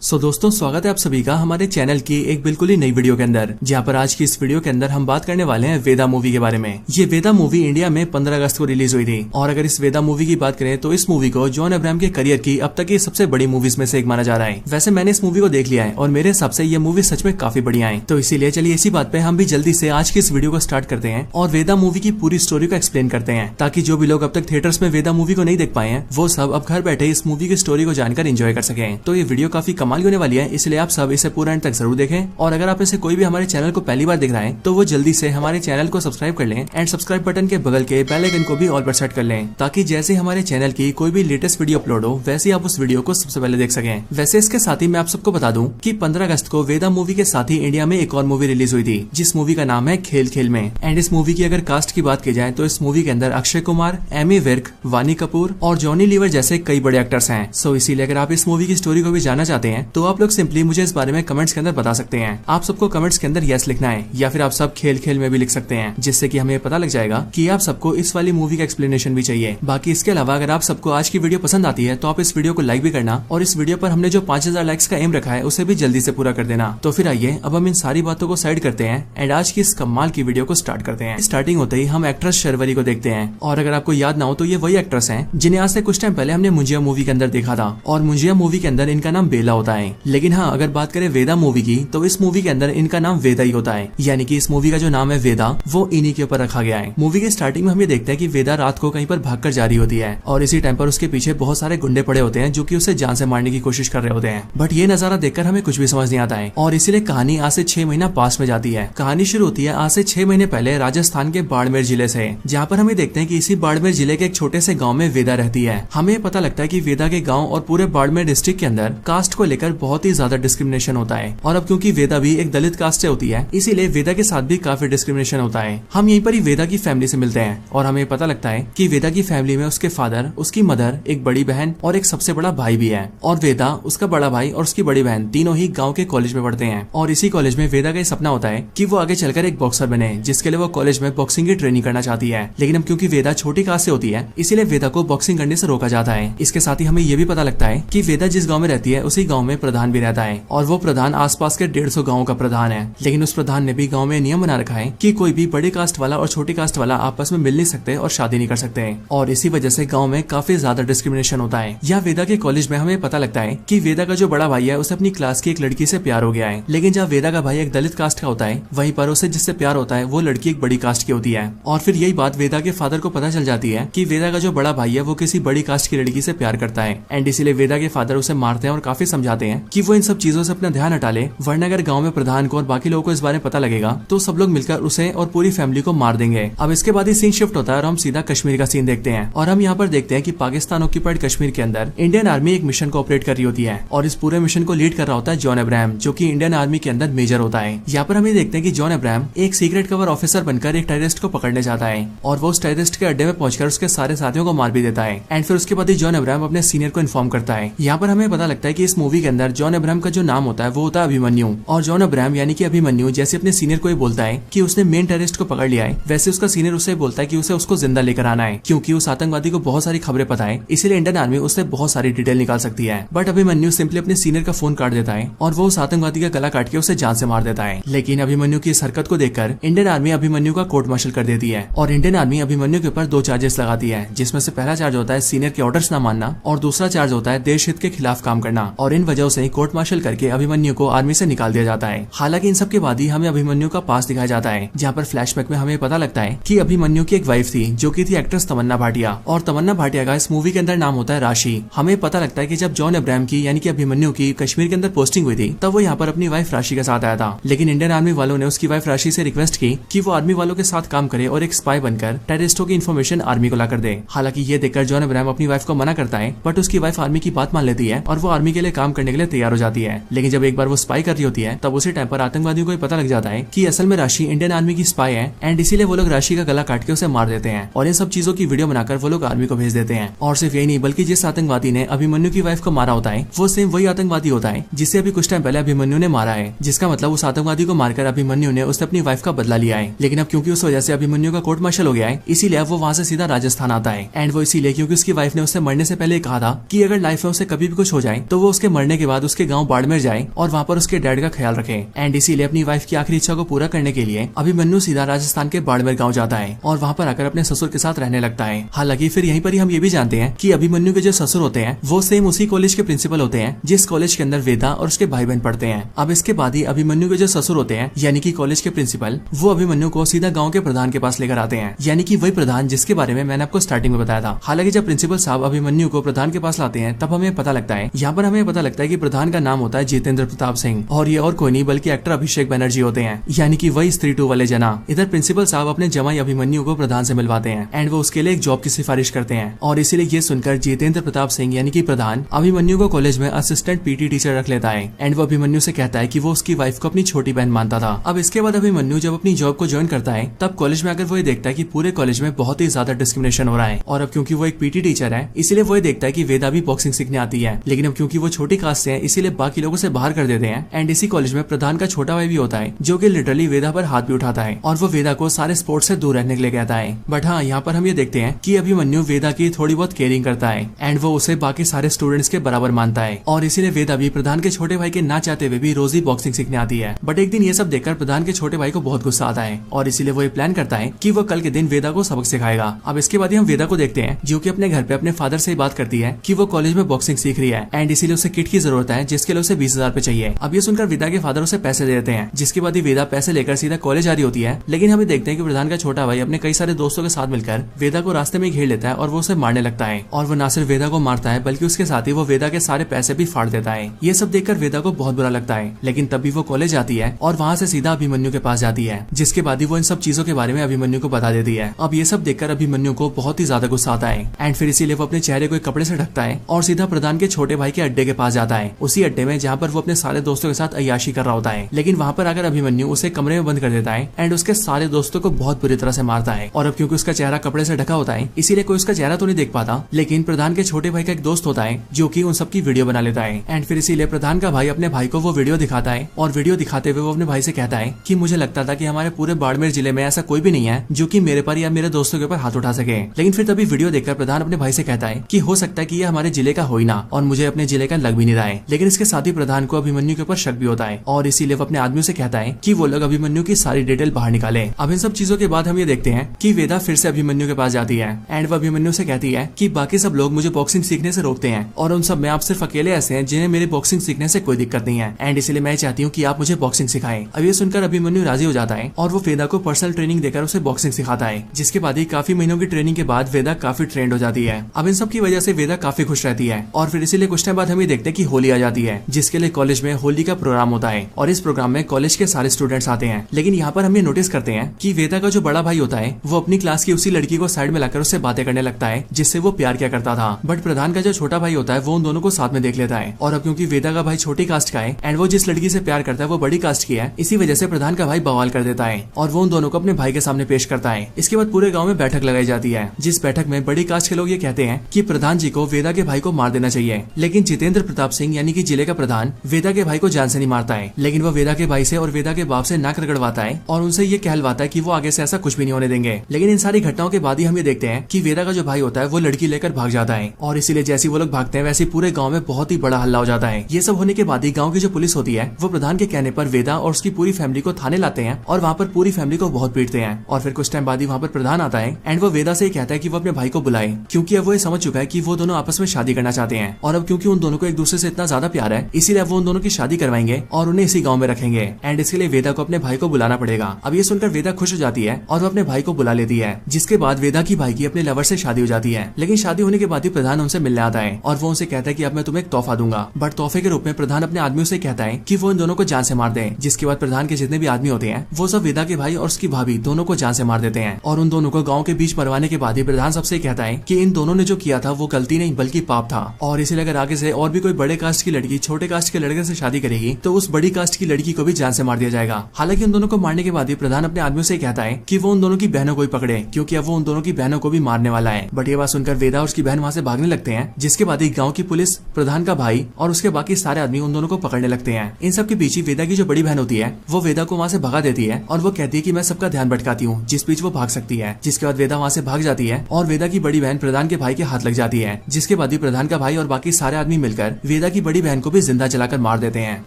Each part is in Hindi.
दोस्तों स्वागत है आप सभी का हमारे चैनल की एक बिल्कुल ही नई वीडियो के अंदर, जहां पर आज की इस वीडियो के अंदर हम बात करने वाले हैं वेदा मूवी के बारे में। ये वेदा मूवी इंडिया में 15 अगस्त को रिलीज हुई थी और अगर इस वेदा मूवी की बात करें तो इस मूवी को जॉन अब्राहम के करियर की अब तक की सबसे बड़ी मूवीज में से एक माना जा रहा है। वैसे मैंने इस मूवी को देख लिया है और मेरे हिसाब से ये मूवी सच में काफी बढ़िया है। तो इसीलिए चलिए इसी बात पे हम भी जल्दी से आज की इस वीडियो को स्टार्ट करते हैं और वेदा मूवी की पूरी स्टोरी को एक्सप्लेन करते हैं, ताकि जो भी लोग अब तक थिएटर्स में वेदा मूवी को नहीं देख पाए हैं वो सब अब घर बैठे इस मूवी की स्टोरी को जानकर एंजॉय कर सके। तो ये वीडियो काफी कमाल होने वाली है, इसलिए आप सब इसे पूरा एंड तक जरूर देखें। और अगर आप इसे कोई भी हमारे चैनल को पहली बार देख रहे हैं तो वो जल्दी से हमारे चैनल को सब्सक्राइब कर लें एंड सब्सक्राइब बटन के बगल के बेल आइकन को भी ऑल पर सेट कर लें, ताकि जैसे हमारे चैनल की कोई भी लेटेस्ट वीडियो अपलोड हो वैसे आप उस वीडियो को सबसे पहले देख सकें। वैसे इसके साथ ही मैं आप सबको बता दूं कि 15 अगस्त को वेदा मूवी के साथ ही इंडिया में एक और मूवी रिलीज हुई थी, जिस मूवी का नाम है खेल खेल में। एंड इस मूवी की अगर कास्ट की बात की जाए तो इस मूवी के अंदर अक्षय कुमार, एमी विर्क, वानी कपूर और जॉनी लीवर जैसे कई बड़े एक्टर्स हैं। सो इसीलिए अगर आप इस मूवी की स्टोरी को भी जानना चाहते हैं तो आप लोग सिंपली मुझे इस बारे में कमेंट्स के अंदर बता सकते हैं। आप सबको कमेंट्स के अंदर यस लिखना है या फिर आप सब खेल खेल में भी लिख सकते हैं, जिससे कि हमें पता लग जाएगा कि आप सबको इस वाली मूवी का एक्सप्लेनेशन भी चाहिए। बाकी इसके अलावा अगर आप सबको आज की वीडियो पसंद आती है तो आप इस वीडियो को लाइक भी करना और इस वीडियो पर हमने जो 5000 लाइक्स का एम रखा है उसे भी जल्दी से पूरा कर देना। तो फिर आइए अब हम इन सारी बातों को साइड करते हैं एंड आज की इस कमाल की वीडियो को स्टार्ट करते हैं। स्टार्टिंग होते ही हम एक्ट्रेस शर्वरी को देखते हैं और अगर आपको याद ना हो तो ये वही एक्ट्रेस हैं जिन्हें आज से कुछ टाइम पहले हमने मुंजिया मूवी के अंदर देखा था और मुंजिया मूवी के अंदर इनका नाम बेला होता है। लेकिन हाँ, अगर बात करें वेदा मूवी की तो इस मूवी के अंदर इनका नाम वेदा ही होता है, यानी कि इस मूवी का जो नाम है वेदा वो इन्हीं के ऊपर रखा गया है। मूवी के स्टार्टिंग में हम ये देखते हैं कि वेदा रात को कहीं पर भागकर जा रही होती है और इसी टाइम पर उसके पीछे बहुत सारे गुंडे पड़े होते हैं जो कि उसे जान से मारने की कोशिश कर रहे होते हैं। बट ये नजारा देखकर हमें कुछ भी समझ नहीं आता है और इसीलिए कहानी आज से 6 महीना पास में जाती है। कहानी शुरू होती है आज से 6 महीने पहले राजस्थान के बाड़मेर जिले से, जहाँ पर हमें देखते हैं कि इसी बाड़मेर जिले के एक छोटे से गाँव में वेदा रहती है। हमें पता लगता है कि वेदा के गाँव और पूरे बाड़मेर डिस्ट्रिक्ट के अंदर कास्ट को लेकर बहुत ही ज्यादा डिस्क्रिमिनेशन होता है और अब क्योंकि वेदा भी एक दलित कास्ट से होती है इसीलिए वेदा के साथ भी काफी डिस्क्रिमिनेशन होता है। हम यहीं पर ही वेदा की फैमिली से मिलते हैं और हमें पता लगता है कि वेदा की फैमिली में उसके फादर, उसकी मदर, एक बड़ी बहन और एक सबसे बड़ा भाई भी है। और वेदा, उसका बड़ा भाई और उसकी बड़ी बहन तीनों ही गांव के कॉलेज में पढ़ते हैं और इसी कॉलेज में वेदा का ये सपना होता है कि वो आगे चलकर एक बॉक्सर बने, जिसके लिए वो कॉलेज में बॉक्सिंग की ट्रेनिंग करना चाहती है। लेकिन अब क्योंकि वेदा छोटी कास्ट से होती है इसीलिए वेदा को बॉक्सिंग करने से रोका जाता है। इसके साथ ही हमें ये भी पता लगता है कि वेदा जिस गाँव में रहती है उसी गाँव में प्रधान भी रहता है और वो प्रधान आसपास के 150 गाँव का प्रधान है। लेकिन उस प्रधान ने भी गांव में नियम बना रखा है कि कोई भी बड़ी कास्ट वाला और छोटी कास्ट वाला आपस में मिल नहीं सकते और शादी नहीं कर सकते और इसी वजह से गांव में काफी ज्यादा डिस्क्रिमिनेशन होता है। यहाँ वेदा के कॉलेज में हमें पता लगता है कि वेदा का जो बड़ा भाई है उसे अपनी क्लास की एक लड़की से प्यार हो गया है। लेकिन जब वेदा का भाई एक दलित कास्ट का होता है वहीं पर उसे जिससे प्यार होता है वो लड़की एक बड़ी कास्ट की होती है और फिर यही बात वेदा के फादर को पता चल जाती है कि वेदा का जो बड़ा भाई है वो किसी बड़ी कास्ट की लड़की से प्यार करता है एंड इसीलिए वेदा के फादर उसे मारते हैं और काफी समझाते हैं कि वो इन सब चीजों से अपना ध्यान हटा ले, वरना अगर गाँव में प्रधान को और बाकी लोगों को इस बारे में पता लगेगा तो सब लोग मिलकर उसे और पूरी फैमिली को मार देंगे। अब इसके बाद ही सीन शिफ्ट होता है और हम सीधा कश्मीर का सीन देखते हैं और हम यहाँ पर देखते हैं कि पाकिस्तान ऑक्यूपाइड कश्मीर के अंदर इंडियन आर्मी एक मिशन को ऑपरेट कर रही होती है और इस पूरे मिशन को लीड कर रहा होता है जॉन अब्राहम, जो कि इंडियन आर्मी के अंदर मेजर होता है। यहाँ पर हमें देखते हैं कि जॉन अब्राहम एक सीक्रेट कवर ऑफिसर बनकर एक टेररिस्ट को पकड़ने जाता है और वो उस टेररिस्ट के अड्डे में पहुंचकर उसके सारे साथियों को मार भी देता है एंड फिर उसके बाद ही जॉन अब्राहम अपने सीनियर को इन्फॉर्म करता है। यहाँ पर हमें पता लगता है कि इस मूवी के अंदर जॉन अब्राहम का जो नाम होता है वो होता है अभिमन्यु और जॉन अब्राहम यानी कि अभिमन्यु जैसे अपने सीनियर को बोलता है कि उसने मेन टेररिस्ट को पकड़ लिया है, वैसे उसका सीनियर उसे बोलता है कि उसे उसको जिंदा लेकर आना है, क्योंकि उस आतंकवादी को बहुत सारी खबरें पता है, इसीलिए इंडियन आर्मी उससे बहुत सारी डिटेल निकाल सकती है। बट अभिमन्यु सिंपली अपने सीनियर का फोन काट देता है और वो उस आतंकवादी का गला काट के उसे जान से मार देता है। लेकिन अभिमन्यु की इस हरकत को देखकर इंडियन आर्मी अभिमन्यु का कोर्ट मार्शल कर देती है और इंडियन आर्मी अभिमन्यु के ऊपर 2 चार्जेस लगाती है, जिसमें से पहला चार्ज होता है सीनियर के ऑर्डर्स न मानना और दूसरा चार्ज होता है देश हित के खिलाफ काम करना और इन वजहों से कोर्ट मार्शल करके अभिमन्यु को आर्मी से निकाल दिया जाता है। हालांकि इन सब के बाद ही हमें अभिमन्यु का पास दिखाया जाता है, जहाँ पर फ्लैशबैक में हमें पता लगता है कि अभिमन्यु की एक वाइफ थी जो की थी एक्ट्रेस तमन्ना भाटिया और तमन्ना भाटिया का इस मूवी के अंदर नाम होता है राशि। हमें पता लगता है कि जब जॉन अब्राहम की यानी कि अभिमन्यु की कश्मीर के अंदर पोस्टिंग हुई थी तब वो यहाँ पर अपनी वाइफ राशि के साथ आया था, लेकिन इंडियन आर्मी वालों ने उसकी वाइफ राशि से रिक्वेस्ट की कि वो आर्मी वालों के साथ काम करे और एक स्पाई बनकर टेररिस्टों की इन्फॉर्मेशन आर्मी को ला कर दे। हालांकि ये देखकर जॉन अब्राहम अपनी वाइफ को मना करता है, बट उसकी वाइफ आर्मी की बात मान लेती है और वो आर्मी के लिए काम करने के लिए तैयार हो जाती है। लेकिन जब एक बार वो स्पाई कर रही होती है तब उसी टाइम पर आतंकवादियों को पता लग जाता है कि असल में राशि इंडियन आर्मी की स्पाई है एंड इसीलिए वो लोग राशि का गला काट के उसे मार देते हैं और इन सब चीजों की वीडियो बनाकर वो लोग आर्मी को भेज देते हैं। और सिर्फ यही नहीं बल्कि जिस आतंकवादी ने अभिमन्यु की वाइफ को मारा होता है वो सेम वही आतंकवादी होता है जिसे अभी कुछ टाइम पहले अभिमन्यु ने मारा है, जिसका मतलब उस आतंकवादी को मारकर अभिमन्यु ने उससे अपनी वाइफ का बदला लिया है। लेकिन अब क्योंकि उस वजह से अभिमन्यु का कोर्ट मार्शल हो गया है इसीलिए अब वो वहाँ से सीधा राजस्थान आता है एंड वो इसीलिए क्योंकि उसकी वाइफ ने उससे मरने से पहले कहा था कि अगर लाइफ में उसे कभी भी कुछ हो जाए तो वो उसके मरने पढ़ने के बाद उसके गाँव बाड़मेर जाए और वहाँ पर उसके डैड का ख्याल रखे। एंड इसीलिए अपनी वाइफ की आखिरी इच्छा को पूरा करने के लिए अभिमन्यु सीधा राजस्थान के बाड़मेर गाँव जाता है और वहाँ पर आकर अपने ससुर के साथ रहने लगता है। हालांकि फिर यहीं पर ही हम ये भी जानते हैं कि अभिमन्यु के जो ससुर होते हैं वो सेम उसी कॉलेज के प्रिंसिपल होते हैं जिस कॉलेज के अंदर वेदा और उसके भाई बहन पढ़ते हैं। अब इसके बाद ही अभिमन्यु के जो ससुर होते हैं यानी कि कॉलेज के प्रिंसिपल, वो अभिमन्यु को सीधा गांव के प्रधान के पास लेकर आते हैं, यानी कि वही प्रधान जिसके बारे में मैंने आपको स्टार्टिंग में बताया था। हालांकि जब प्रिंसिपल साहब अभिमन्यु को प्रधान के पास लाते हैं तब हमें पता लगता है, यहाँ पर हमें पता लगता है कि प्रधान का नाम होता है जितेंद्र प्रताप सिंह और ये और कोई नहीं बल्कि एक्टर अभिषेक बनर्जी होते हैं, यानी कि वही स्त्री 2 वाले जना। इधर प्रिंसिपल साहब अपने जमाई अभिमन्यु को प्रधान से मिलवाते हैं एंड वो उसके लिए एक जॉब की सिफारिश करते हैं और इसीलिए ये सुनकर जितेंद्र प्रताप सिंह यानी कि प्रधान अभिमन्यु को कॉलेज में असिस्टेंट पीटी टीचर रख लेता है एंड वो अभिमन्यु से कहता है कि वो उसकी वाइफ को अपनी छोटी बहन मानता था। अब इसके बाद अभिमन्यु जब अपनी जॉब को ज्वाइन करता है तब कॉलेज में आकर वो ये देखता है कि पूरे कॉलेज में बहुत ही ज्यादा डिस्क्रिमिनेशन हो रहा है और अब क्योंकि वो एक पीटी टीचर है इसीलिए वो ये देखता है कि वेदा भी बॉक्सिंग सीखने आती है, लेकिन अब क्योंकि वो छोटी कास्ट से है इसीलिए बाकी लोगों से बाहर कर देते हैं। एंड इसी कॉलेज में प्रधान का छोटा भाई भी होता है जो कि लिटरली वेदा पर हाथ भी उठाता है और वो वेदा को सारे स्पोर्ट्स से दूर रहने के लिए कहता है। बट हाँ, यहाँ पर हम ये देखते हैं कि अभिमन्यु वेदा की थोड़ी बहुत केयरिंग करता है एंड वो उसे बाकी सारे स्टूडेंट्स के बराबर मानता है और इसीलिए वेदा भी प्रधान के छोटे भाई के ना चाहते हुए भी रोज ही बॉक्सिंग सीखने आती है। बट एक दिन ये सब देखकर प्रधान के छोटे भाई को बहुत गुस्सा आता है और इसीलिए वो ये प्लान करता है कि वो कल के दिन वेदा को सबक सिखाएगा। अब इसके बाद हम वेदा को देखते हैं जो कि अपने घर पे अपने फादर से बात करती है कि वो कॉलेज में बॉक्सिंग सीख रही है एंड इसीलिए उसे किट की जरूरत है जिसके लिए उसे 20,000 रुपए चाहिए। अब ये सुनकर वेदा के फादर उसे पैसे दे देते हैं, जिसके बाद ही वेदा पैसे लेकर सीधा कॉलेज आ रही होती है। लेकिन हमें देखते हैं कि प्रधान का छोटा भाई अपने कई सारे दोस्तों के साथ मिलकर वेदा को रास्ते में घेर लेता है और वो उसे मारने लगता है और वो न सिर्फ वेदा को मारता है बल्कि उसके साथ ही वो वेदा के सारे पैसे भी फाड़ देता है। ये सब देखकर वेदा को बहुत बुरा लगता है, लेकिन तभी वो कॉलेज आती है और वहाँ से सीधा अभिमन्यु के पास जाती है, जिसके बाद ही वो इन सब चीजों के बारे में अभिमन्यु को बता देती है। अब ये सब देखकर अभिमन्यु को बहुत ही ज्यादा गुस्सा आता है एंड फिर इसीलिए वो अपने चेहरे को एक कपड़े से ढकता है और सीधा प्रधान के छोटे भाई के अड्डे के पास जाता है, उसी अड्डे में जहाँ पर वो अपने सारे दोस्तों के साथ अय्याशी कर रहा होता है। लेकिन वहाँ पर आकर अभिमन्यु उसे कमरे में बंद कर देता है एंड उसके सारे दोस्तों को बहुत बुरी तरह से मारता है। और अब क्योंकि उसका चेहरा कपड़े से ढका होता है इसीलिए कोई उसका चेहरा तो नहीं देख पाता, लेकिन प्रधान के छोटे भाई का एक दोस्त होता है जो कि उन सबकी वीडियो बना लेता है एंड फिर इसीलिए प्रधान का भाई अपने भाई को वो वीडियो दिखाता है और वीडियो दिखाते हुए वो अपने भाई से कहता है कि मुझे लगता था कि हमारे पूरे बाड़मेर जिले में ऐसा कोई भी नहीं है जो कि मेरे पर या मेरे दोस्तों के ऊपर हाथ उठा सके। लेकिन फिर तभी वीडियो देखकर प्रधान अपने भाई से कहता है कि हो सकता है कि ये हमारे जिले का हो ही ना और मुझे अपने जिले का लग भी नहीं रहा है। लेकिन इसके साथ ही प्रधान को अभिमन्यु के ऊपर शक भी होता है और इसीलिए वो अपने आदमियों से कहता है कि वो लोग अभिमन्यु की सारी डिटेल बाहर निकाले। अब इन सब चीजों के बाद हम ये देखते हैं कि वेदा फिर से अभिमन्यु के पास जाती है एंड वो अभिमन्यु से कहती है कि बाकी सब लोग मुझे बॉक्सिंग सीखने से रोकते हैं और उन सब में आप सिर्फ अकेले ऐसे हैं जिन्हें मेरे बॉक्सिंग सीखने से कोई दिक्कत नहीं है एंड इसलिए मैं चाहती हूँ कि आप मुझे बॉक्सिंग सिखाएं। अब ये सुनकर अभिमन्यु राजी हो जाता है और वो वेदा को पर्सनल ट्रेनिंग देकर उसे बॉक्सिंग सिखाता है, जिसके बाद ही काफी महीनों की ट्रेनिंग के बाद वेदा काफी ट्रेंड हो जाती है। अब इन सब की वजह से वेदा काफी खुश रहती है और फिर इसीलिए कुछ टाइम बाद हम ये देखते हैं कि होली आ जाती है, जिसके लिए कॉलेज में होली का प्रोग्राम होता है और इस प्रोग्राम में कॉलेज के सारे स्टूडेंट्स आते हैं। लेकिन यहाँ पर हम ये नोटिस करते हैं कि वेदा का जो बड़ा भाई होता है वो अपनी क्लास की उसी लड़की को साइड में लाकर उससे बातें करने लगता है जिससे वो प्यार किया करता था। बट प्रधान का जो छोटा भाई होता है वो उन दोनों को साथ में देख लेता है और अब क्योंकि वेदा का भाई छोटी कास्ट का है एंड वो जिस लड़की से प्यार करता है वो बड़ी कास्ट की है, इसी वजह से प्रधान का भाई बवाल कर देता है और वो उन दोनों को अपने भाई के सामने पेश करता है। इसके बाद पूरे गाँव में बैठक लगाई जाती है, जिस बैठक में बड़ी कास्ट के लोग ये कहते हैं कि प्रधान जी को वेदा के भाई को मार देना चाहिए। लेकिन जितेंद्र प्रताप सिंह यानी कि जिले का प्रधान वेदा के भाई को जान से नहीं मारता है, लेकिन वो वेदा के भाई से और वेदा के बाप से नाक रगड़वाता है और उनसे ये कहलवाता है कि वो आगे से ऐसा कुछ भी नहीं होने देंगे। लेकिन इन सारी घटनाओं के बाद ही हम ये देखते हैं कि वेदा का जो भाई होता है वो लड़की लेकर भाग जाता है और इसीलिए जैसे वो लोग भागते हैं वैसे पूरे गाँव में बहुत ही बड़ा हल्ला हो जाता है। ये सब होने के बाद ही गाँव की जो पुलिस होती है वो प्रधान के कहने पर वेदा और उसकी पूरी फैमिली को थाने लाते हैं और वहाँ पर पूरी फैमिली को बहुत पीटते हैं। और फिर कुछ टाइम बाद ही वहाँ पर प्रधान आता है एंड वो वेदा से कहता है कि वो अपने भाई को बुलाए, क्योंकि अब वो ये समझ चुका है कि वो दोनों आपस में शादी करना चाहते हैं और अब क्योंकि उन दोनों को एक दूसरे से इतना ज्यादा प्यार है इसीलिए वो उन दोनों की शादी करवाएंगे और उन्हें इसी गाँव में रखेंगे एंड इसके लिए वेदा को अपने भाई को बुलाना पड़ेगा। अब ये सुनकर वेदा खुश हो जाती है और वो अपने भाई को बुला लेती है, जिसके बाद वेदा की भाई की अपने लवर से शादी हो जाती है। लेकिन शादी होने के बाद ही प्रधान उनसे मिलने आता है और वो उनसे कहता है कि अब मैं तुम्हें एक तोहफा दूंगा। बट तोहफे के रूप में प्रधान अपने आदमियों से कहता है कि वो इन दोनों को जान से मार दे, जिसके बाद प्रधान के जितने भी आदमी होते हैं वो सब वेदा के भाई और उसकी भाभी दोनों को जान से मार देते हैं और उन दोनों को गाँव के बीच मरवाने के बाद ही प्रधान सबसे कहता है कि इन दोनों ने जो किया था वो गलती नहीं बल्कि पाप था और इसीलिए अगर आगे से और भी कोई बड़े कास्ट की लड़की छोटे कास्ट के लड़के से शादी करेगी तो उस बड़ी कास्ट की लड़की को भी जान से मार दिया जाएगा। हालांकि उन दोनों को मारने के बाद ही प्रधान अपने आदमियों से कहता है कि वो उन दोनों की बहनों को ही पकड़े, क्योंकि अब वो उन दोनों की बहनों को भी मारने वाला है। बट ये बात सुनकर वेदा और उसकी बहन वहाँ से भागने लगते हैं, जिसके बाद ही गाँव की पुलिस प्रधान का भाई और उसके बाकी सारे आदमी उन दोनों को पकड़ने लगते हैं। इन सब के बीच वेदा की जो बड़ी बहन होती है वो वेदा को वहाँ से भगा देती है और वो कहती है कि मैं सबका ध्यान भटकाती हूँ, जिस बीच वो भाग सकती है। जिसके बाद वेदा वहाँ से भाग जाती है और वेदा की बड़ी बहन प्रधान के भाई के हाथ लग जाती है, जिसके बाद ही प्रधान का भाई और बाकी सारे आदमी मिलकर वेदा वेदा की बड़ी बहन को भी जिंदा जलाकर मार देते हैं।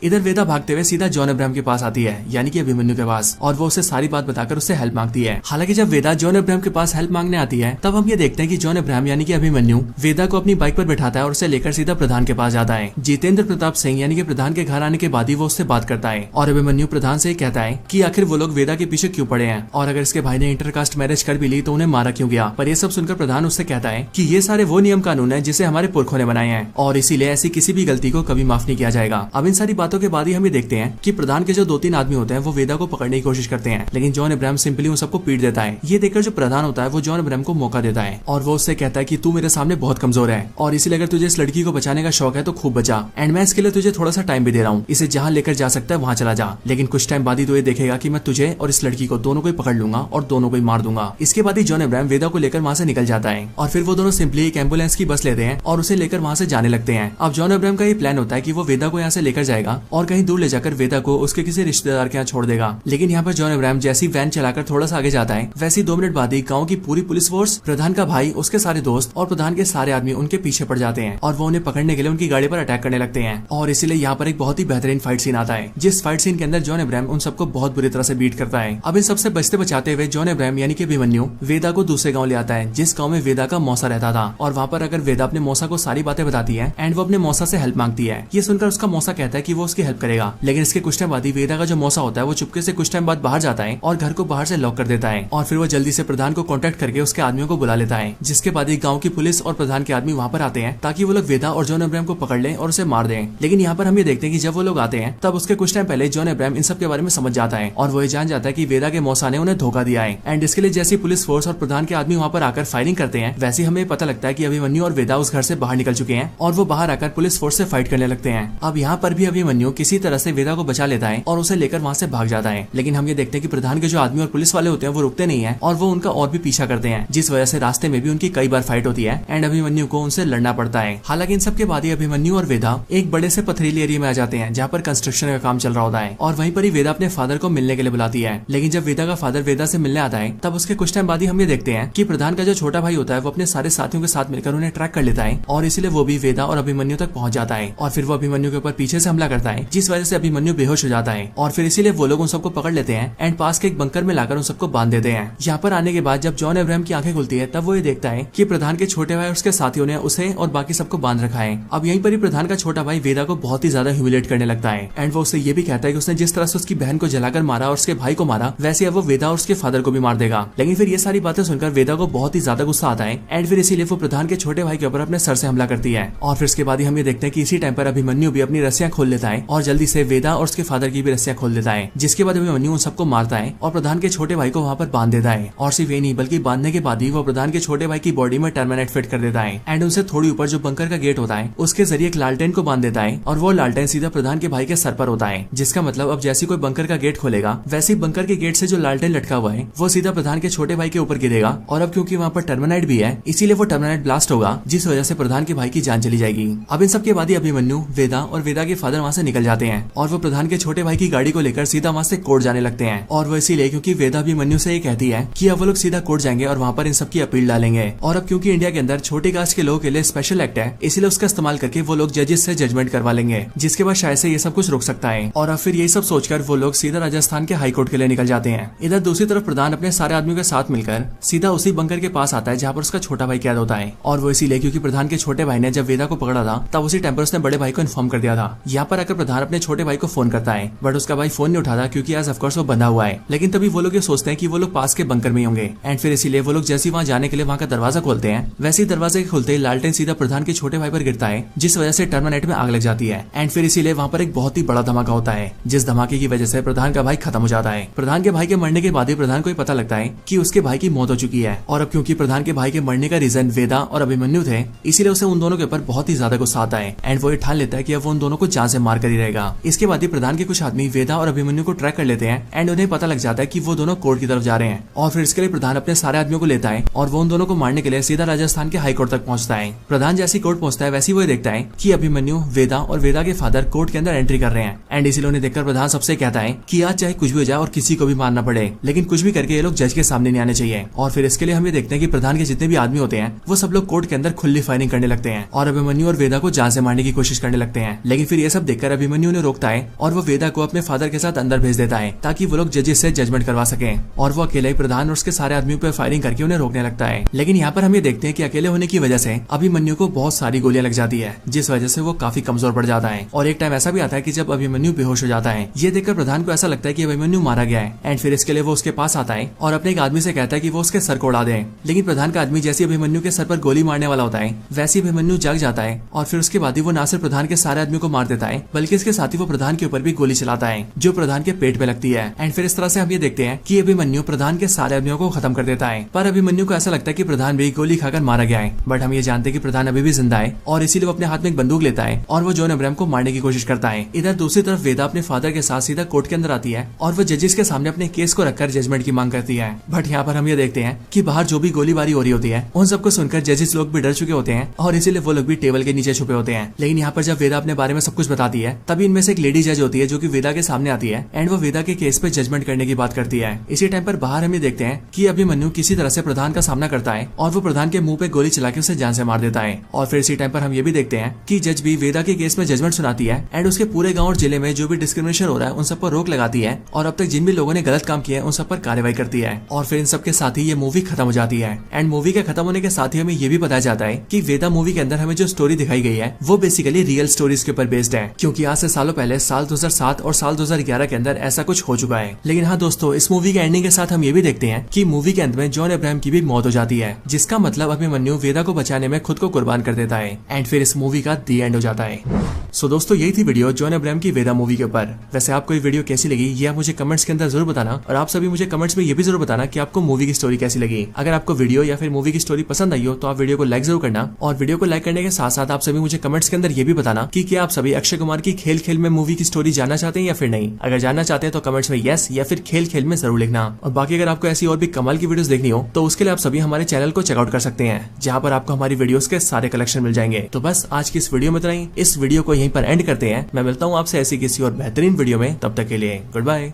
इधर वेदा भागते हुए सीधा जॉन अब्राहम के पास आती है, यानी कि अभिमन्यु के पास, और वो उसे सारी बात बताकर उससे हेल्प मांगती है। हालांकि जब वेदा जॉन अब्राहम के पास हेल्प मांगने आती है तब हम ये देखते हैं कि जॉन अब्राहम यानी कि अभिमन्यु वेदा को अपनी बाइक पर बैठाता है और उसे लेकर सीधा प्रधान के पास जाता है। जितेंद्र प्रताप सिंह यानी कि प्रधान के घर आने के बाद ही वो उससे बात करता है और अभिमन्यु प्रधान से कहता है कि आखिर वो लोग वेदा के पीछे क्यों पड़े हैं और अगर इसके भाई ने इंटरकास्ट मैरिज कर भी ली तो उन्हें मारा क्यों गया। पर ये सब सुनकर प्रधान उससे कहता है कि ये सारे वो नियम कानून है जिसे हमारे पुरखों ने बनाए हैं और इसीलिए ऐसी किसी भी गलती को कभी माफ नहीं किया जाएगा। अब इन सारी बातों के बाद ही हम ये देखते हैं कि प्रधान के जो 2-3 आदमी होते हैं वो वेदा को पकड़ने की कोशिश करते हैं, लेकिन जॉन अब्राहम सिंपली उन सबको पीट देता है। ये देखकर जो प्रधान होता है वो जॉन अब्राहम को मौका देता है और वो उससे कहता है कि तू मेरे सामने बहुत कमजोर है और इसीलिए अगर तुझे इस लड़की को बचाने का शौक है तो खूब बचा, एंड मैं इसके लिए तुझे थोड़ा सा टाइम भी दे रहा हूँ। इसे जहाँ लेकर जा सकता है वहाँ चला जा, लेकिन कुछ टाइम बाद ही तो ये देखेगा कि मैं तुझे और इस लड़की को दोनों को ही पकड़ लूंगा और दोनों को ही मार दूंगा। इसके बाद ही जॉन अब्राहम वेदा को लेकर वहाँ से निकल जाता है और फिर वो दोनों सिंपली एक एम्बुलेंस की बस लेते हैं और उसे लेकर वहाँ से जाने लगते हैं। अब जॉन अब्राहम का ये प्लान होता है कि वो वेदा को यहाँ से लेकर जाएगा और कहीं दूर ले जाकर वेदा को उसके किसी रिश्तेदार के यहाँ छोड़ देगा, लेकिन यहाँ पर जॉन अब्राहम जैसी वैन चलाकर थोड़ा सा आगे जाता है वैसे 2 मिनट बाद ही गाँव की पूरी पुलिस फोर्स, प्रधान का भाई, उसके सारे दोस्त और प्रधान के सारे आदमी उनके पीछे पड़ जाते हैं और वो उन्हें पकड़ने के लिए उनकी गाड़ी पर अटैक करने लगते हैं। और इसीलिए यहाँ पर एक बहुत ही बेहतरीन फाइट सीन आता है, जिस फाइट सीन के अंदर जॉन अब्राहम उन सबको बहुत बुरी तरह से बीट करता है। अब इन सबसे बचते बचाते हुए जॉन अब्राहम यानी कि अभिमन्यु वेदा को दूसरे गाँव ले आता है जिस गाँव में वेदा का मौसा रहता था, और वहाँ पर अगर वेदा अपने मौसा को सारी बातें बताती है एंड वो अपने मौसा से हेल्प मांगती है। ये सुनकर उसका मौसा कहता है कि वो उसकी हेल्प करेगा, लेकिन इसके कुछ टाइम बाद ही वेदा का जो मौसा होता है वो चुपके से कुछ टाइम बाद बाहर जाता है और घर को बाहर से लॉक कर देता है और फिर वो जल्दी से प्रधान को कॉन्टेक्ट करके उसके आदमियों को बुला लेता है, जिसके बाद ही गाँव की पुलिस और प्रधान के आदमी वहाँ पर आते हैं ताकि वो लोग वेदा और जॉन अब्राहम को पकड़ लें और उसे मार दें। लेकिन यहाँ पर हम ये देखते हैं कि जब वो लोग आते हैं तब उसके कुछ टाइम पहले जॉन अब्राहम इन सब के बारे में समझ जाता है और वो ये जान जाता है कि वेदा के मौसा ने उन्हें धोखा दिया है। एंड इसके लिए जैसी पुलिस फोर्स और प्रधान के आदमी वहाँ पर आकर फायरिंग करते हैं वैसे हमें पता लगता है कि अभिमन्यु और वेदा उस घर से बाहर निकल चुके हैं और वो बाहर आकर पुलिस फोर्स से फाइट करने लगते हैं। अब यहाँ पर भी अभिमन्यु किसी तरह से वेदा को बचा लेता है और उसे लेकर वहाँ से भाग जाता है, लेकिन हम ये देखते हैं कि प्रधान के जो आदमी और पुलिस वाले होते हैं वो रुकते नहीं है और वो उनका और भी पीछा करते हैं, जिस वजह से रास्ते में भी उनकी कई बार फाइट होती है एंड अभिमन्यु को उनसे लड़ना पड़ता है। हालांकि इन सब के बाद ही अभिमन्यु और वेदा एक बड़े से पथरीली एरिया में आ जाते हैं जहाँ पर कंस्ट्रक्शन का काम चल रहा होता है और वहीं पर ही वेदा अपने फादर को मिलने के लिए बुलाती है। लेकिन जब वेदा का फादर वेदा से मिलने आता है तब उसके कुछ टाइम बाद ही हम ये देखते हैं कि प्रधान का जो छोटा भाई होता है वो अपने सारे साथियों के साथ मिलकर उन्हें ट्रैक कर लेता है और इसलिए वो भी वेदा और अभिमन्यु तक पहुंच जाता है और फिर वो अभिमन्यु के ऊपर पीछे से हमला करता है, जिस वजह से अभिमन्यु बेहोश हो जाता है और फिर इसीलिए वो लोग उन सबको पकड़ लेते हैं एंड पास के एक बंकर में लाकर उन सबको बांध देते हैं। यहाँ पर आने के बाद जब जॉन अब्राहम की आंखें खुलती है तब वो ये देखता है कि प्रधान के छोटे भाई और उसके साथियों ने उसे और बाकी सबको बांध रखा है। अब यहीं पर ही प्रधान का छोटा भाई वेदा को बहुत ही ज्यादा ह्यूमिलेट करने लगता है एंड वो उससे ये भी कहता है कि उसने जिस तरह से उसकी बहन को जलाकर मारा और उसके भाई को मारा वैसे अब वो वेदा और उसके फादर को भी मार देगा। लेकिन फिर ये सारी बातें सुनकर वेदा को बहुत ही ज्यादा गुस्सा आता है एंड फिर इसीलिए वो प्रधान के छोटे भाई के ऊपर अपने सर से हमला करती है और फिर इसके बाद ही हम ये देखते हैं कि इसी टाइम पर अभिमन्यु भी अपनी रस्सियां खोल लेता है और जल्दी से वेदा और उसके फादर की भी रस्सियां खोल देता है, जिसके बाद अभिमन्यु उन सबको मारता है और प्रधान के छोटे भाई को वहाँ पर बांध देता है। और सिर्फ ये नहीं बल्कि बांधने के बाद ही वो प्रधान के छोटे भाई की बॉडी में टर्मिनेट फिट कर देता है एंड उनसे थोड़ी ऊपर जो बंकर का गेट होता है उसके जरिए एक लालटेन को बांध देता है और वो लालटेन सीधा प्रधान के भाई के सर पर होता है, जिसका मतलब अब जैसे कोई बंकर का गेट खोलेगा वैसे ही बंकर के गेट से जो लालटेन लटका हुआ है वो सीधा प्रधान के छोटे भाई के ऊपर गिरेगा और अब क्योंकि वहाँ पर टर्मिनेट भी है इसीलिए वो टर्मिनेट ब्लास्ट होगा, जिस वजह से प्रधान के भाई की जान चली जाएगी। अब इन सब के बाद ही अभिमन्यु, वेदा और वेदा के फादर वहाँ से निकल जाते हैं और वो प्रधान के छोटे भाई की गाड़ी को लेकर सीधा वहाँ से कोर्ट जाने लगते हैं और वो इसीलिए क्योंकि वेदा अभिमन्यु से ये कहती है कि अब वो लोग सीधा कोर्ट जाएंगे और वहाँ पर इन सब की अपील डालेंगे। और अब क्योंकि इंडिया के अंदर छोटे कास्ट के लोगों के लिए स्पेशल एक्ट है इसलिए उसका इस्तेमाल करके वो लोग जजेस से जजमेंट करवा लेंगे, जिसके बाद शायद से ये सब कुछ रुक सकता है। और अब फिर यही सब सोचकर वो लोग सीधा राजस्थान के हाई कोर्ट के लिए निकल जाते हैं। इधर दूसरी तरफ प्रधान अपने सारे आदमियों के साथ मिलकर सीधा उसी बंकर के पास आता है जहाँ पर उसका छोटा भाई कैद होता है और वो इसीलिए क्योंकि प्रधान के छोटे भाई ने जब वेदा को पकड़ा था तब उसी टाइम पर उसने बड़े भाई को इन्फॉर्म कर दिया था। यहाँ पर आकर प्रधान अपने छोटे भाई को फोन करता है बट उसका भाई फोन नहीं उठाता क्योंकि आज ऑफकोर्स वो बंधा हुआ है। लेकिन तभी वो लोग ये सोचते हैं कि वो लोग पास के बंकर में होंगे एंड फिर इसीलिए वो लोग जैसे वहाँ जाने के लिए वहाँ का दरवाजा खोलते हैं वैसे ही दरवाजे के खुलते ही लालटेन सीधा प्रधान के छोटे भाई पर गिरता है, जिस वजह से टर्मिनेट में आग लग जाती है एंड फिर इसीलिए वहाँ पर एक बहुत ही बड़ा धमाका होता है, जिस धमाके की वजह से प्रधान का भाई खत्म हो जाता है। प्रधान के भाई के मरने के बाद ही प्रधान को पता लगता है कि उसके भाई की मौत हो चुकी है और अब क्योंकि प्रधान के भाई के मरने का रीजन वेदा और अभिमन्यु थे इसीलिए उसे उन दोनों के ऊपर बहुत ही ज्यादा गुस्सा आता है एंड वो ये ठान लेता है कि अब वो उन दोनों को जान से मार कर ही रहेगा। इसके बाद ही प्रधान के कुछ आदमी वेदा और अभिमन्यु को ट्रैक कर लेते हैं एंड उन्हें पता लग जाता है कि वो दोनों कोर्ट की तरफ जा रहे हैं और फिर इसके लिए प्रधान अपने सारे आदमियों को लेता है और वो उन दोनों को मारने के लिए सीधा राजस्थान के हाई कोर्ट तक पहुंचता है। प्रधान जैसी कोर्ट पहुंचता है वैसे वो देखता है कि अभिमन्यु, वेदा और वेदा के फादर कोर्ट के अंदर एंट्री कर रहे हैं एंड इसीलिए उन्हें देखकर प्रधान सबसे कहता है कि आज चाहे कुछ भी हो जाए और किसी को भी मारना पड़े लेकिन कुछ भी करके ये लोग जज के सामने नहीं आने चाहिए। और फिर इसके लिए हम ये देखते हैं कि प्रधान के जितने भी आदमी होते हैं वो सब लोग कोर्ट के अंदर खुली फायरिंग करने लगते हैं और अभिमन्यु और वेदा को जान से मारने की कोशिश करने लगते हैं। लेकिन फिर ये सब देखकर अभिमन्यु उन्हें रोकता है और वो वेदा को अपने फादर के साथ अंदर भेज देता है ताकि वो लोग जजेस से जजमेंट करवा सके। और वो अकेले ही प्रधान और उसके सारे आदमियों पर फायरिंग करके उन्हें रोकने लगता है। लेकिन यहाँ पर हम ये देखते हैं कि अकेले होने की वजह से अभिमन्यु को बहुत सारी गोलियां लग जाती है, जिस वजह से वो काफी कमजोर पड़ जाता है। और एक टाइम ऐसा भी आता है कि जब अभिमन्यु बेहोश हो जाता है। ये देखकर प्रधान को ऐसा लगता है कि अभिमन्यु मारा गया है एंड फिर इसके लिए वो उसके पास आता है और अपने एक आदमी से कहता है कि वो उसके सर को उड़ा दे। लेकिन प्रधान का आदमी जैसे अभिमन्यु के सर पर गोली मारने वाला होता है वैसे अभिमन्यु जाग जाता है और फिर उसके बाद ही वो ना सिर्फ प्रधान के सारे आदमियों को मार देता है बल्कि इसके साथ ही वो प्रधान के ऊपर भी गोली चलाता है जो प्रधान के पेट पे लगती है। एंड फिर इस तरह से हम ये देखते हैं कि अभिमन्यु प्रधान के सारे आदमियों को खत्म कर देता है। पर अभिमन्यु को ऐसा लगता है कि प्रधान भी गोली खाकर मारा गया है। बट हम ये जानते हैं कि प्रधान अभी भी जिंदा है और इसीलिए वो अपने हाथ में एक बंदूक लेता है और वो जॉन अब्राहम को मारने की कोशिश करता है। इधर दूसरी तरफ वेदा अपने फादर के साथ सीधा कोर्ट के अंदर आती है और वो जजेस के सामने अपने केस को रखकर जजमेंट की मांग करती है। बट यहाँ पर हम ये देखते हैं कि बाहर जो भी गोलीबारी हो रही होती है उन सबको सुनकर जजेस लोग भी डर चुके होते हैं और इसीलिए वो लोग भी टेबल के नीचे छुपे होते हैं। लेकिन यहाँ पर जब वेदा अपने बारे में सब कुछ बताती है तभी इनमें से एक लेडी जज होती है जो कि वेदा के सामने आती है एंड वो वेदा के केस पे जजमेंट करने की बात करती है। इसी टाइम पर बाहर हम ये देखते हैं कि अभिमन्यु किसी तरह से प्रधान का सामना करता है और वो प्रधान के मुंह पे गोली चला के उसे जान से मार देता है। और फिर इसी टाइम पर हम ये भी देखते हैं कि जज भी वेदा के केस में जजमेंट सुनाती है एंड उसके पूरे गाँव और जिले में जो भी डिस्क्रिमिनेशन हो रहा है उन सब पर रोक लगाती है और अब तक जिन भी लोगों ने गलत काम किया है उन सब पर कार्रवाई करती है। और फिर इन सब के साथ ही ये मूवी खत्म हो जाती है। एंड मूवी के खत्म होने के साथ ही हमें ये भी बताया जाता है कि वेदा मूवी के अंदर हमें जो स्टोरी दिखाई गई है वो बेसिकली रियल स्टोरीज के ऊपर बेस्ड है, क्योंकि आज से सालों पहले साल 2007 और साल 2011 के अंदर ऐसा कुछ हो चुका है। लेकिन हाँ दोस्तों, इस मूवी के एंडिंग के साथ हम ये भी देखते हैं कि मूवी के अंत में जॉन अब्राहम की भी मौत हो जाती है, जिसका मतलब अभिमन्यु वेदा को बचाने में खुद को कुर्बान कर देता है एंड फिर इस मूवी का दी एंड हो जाता है। सो दोस्तों, यही थी वीडियो जॉन अब्राहम की वेदा मूवी के ऊपर। वैसे आपको ये वीडियो कैसी लगी ये आप मुझे कमेंट्स के अंदर जरूर बताना और आप सभी मुझे कमेंट्स में ये भी जरूर बताना कि आपको मूवी की स्टोरी कैसी लगी। अगर आपको वीडियो या फिर मूवी की स्टोरी पसंद आई हो तो आप वीडियो को लाइक जरूर करना और वीडियो को लाइक करने के साथ साथ आप सभी मुझे कमेंट्स के अंदर ये भी बताना कि क्या आप सभी अक्षय कुमार की खेल खेल में मूवी की स्टोरी जानना चाहते हैं या फिर नहीं। अगर जानना चाहते हैं तो कमेंट्स में यस या फिर खेल खेल में जरूर लिखना। और बाकी अगर आपको ऐसी और भी कमाल की वीडियोस देखनी हो तो उसके लिए आप सभी हमारे चैनल को चेकआउट कर सकते हैं, जहाँ पर आपको हमारी वीडियोस के सारे कलेक्शन मिल जाएंगे। तो बस आज की इस वीडियो में इतना ही। इस वीडियो को यहीं पर एंड करते हैं। मैं मिलता हूँ आपसे ऐसी किसी और बेहतरीन वीडियो में, तब तक के लिए गुड बाय।